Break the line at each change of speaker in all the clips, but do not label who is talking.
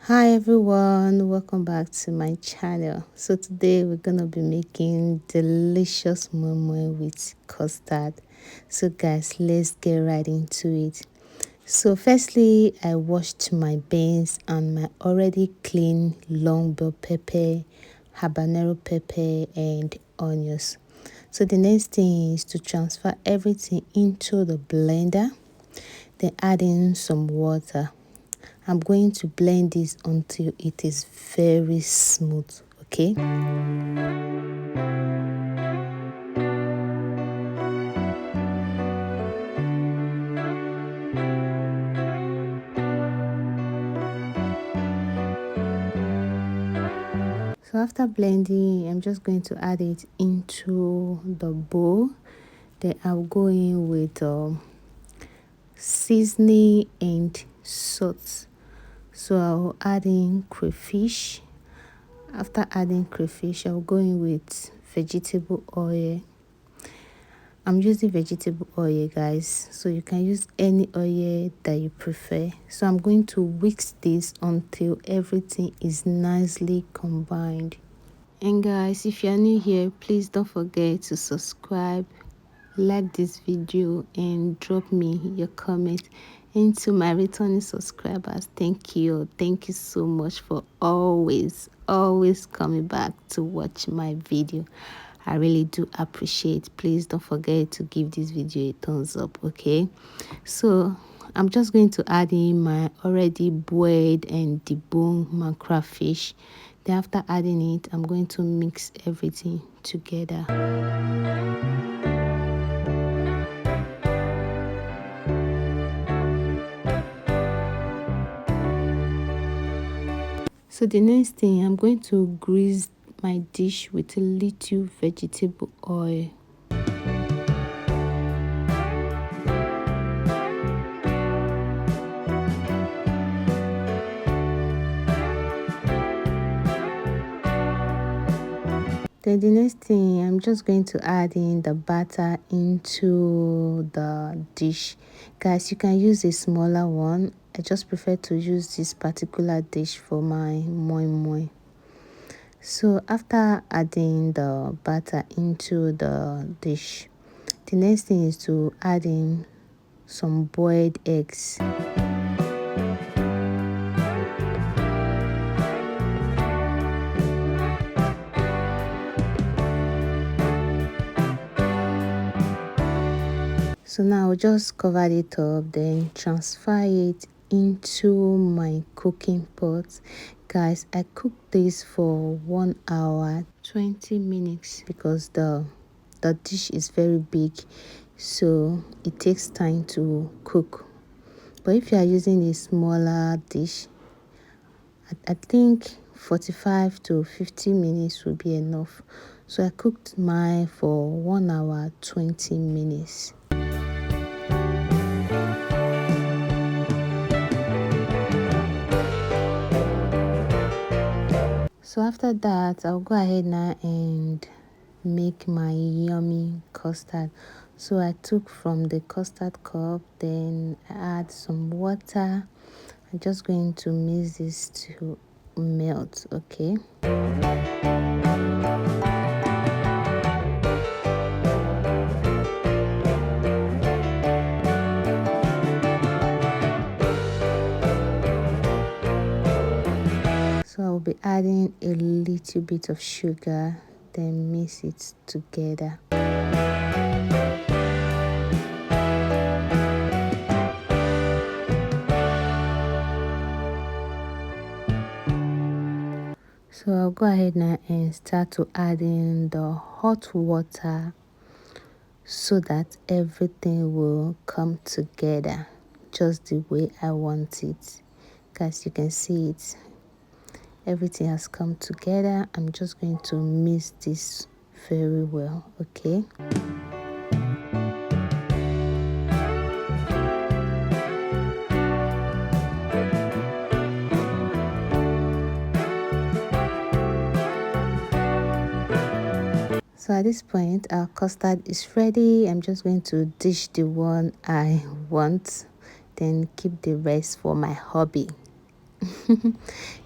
Hi everyone, welcome back to my channel. So today we're gonna be making delicious momo with custard. So guys, let's get right into it. So firstly, I washed my beans and my already clean long bell pepper, habanero pepper and onions. So the next thing is to transfer everything into the blender, then add in some water. I'm going to blend this until it is very smooth, okay? So after blending, I'm just going to add it into the bowl. Then I'll go in with seasoning and salt. So I'll add in crayfish. After adding crayfish, I'll go in with vegetable oil. I'm using vegetable oil, guys, so you can use any oil that you prefer. So I'm going to whisk this until everything is nicely combined. And guys, if you're new here, please don't forget to subscribe, like this video and drop me your comment. And to my returning subscribers, thank you so much for always coming back to watch my video. I really do appreciate. Please don't forget to give this video a thumbs up, okay? So I'm just going to add in my already boiled and deboned mackerel fish. Then after adding it, I'm going to mix everything together. So the next thing, I'm going to grease my dish with a little vegetable oil. Then the next thing, I'm just going to add in the batter into the dish. Guys, you can use a smaller one. I just prefer to use this particular dish for my moi moi. So after adding the batter into the dish, the next thing is to add in some boiled eggs. So now I'll just cover it up, then transfer it into my cooking pot. Guys, I cooked this for 1 hour 20 minutes because the dish is very big, so it takes time to cook. But if you are using a smaller dish, I think 45 to 50 minutes will be enough. So I cooked mine for 1 hour 20 minutes. So after that, I'll go ahead now and make my yummy custard. So I took from the custard cup, then I add some water. I'm just going to mix this to melt, okay? So I'll be adding a little bit of sugar, then mix it together. So I'll go ahead now and start to add in the hot water so that everything will come together just the way I want it. Guys, you can see it. Everything has come together. I'm just going to mix this very well, okay? So at this point, our custard is ready. I'm just going to dish the one I want, then keep the rest for my hubby.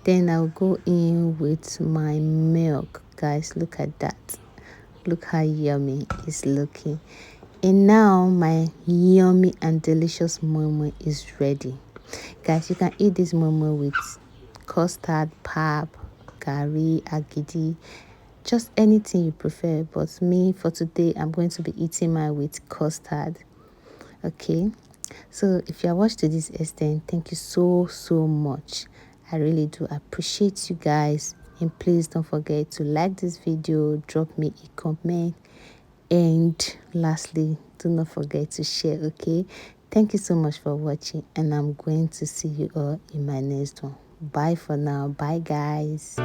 Then I'll go in with my milk. Guys, look at that. Look how yummy it's looking. And now my yummy and delicious momo is ready. Guys, you can eat this momo with custard, pap, curry, agidi, just anything you prefer. But me, for today, I'm going to be eating mine with custard. Okay, so if you are watched to this extent, thank you so much. I really do appreciate you guys, and please don't forget to like this video, drop me a comment, and lastly, do not forget to share. Okay, thank you so much for watching, and I'm going to see you all in my next one. Bye for now. Bye guys.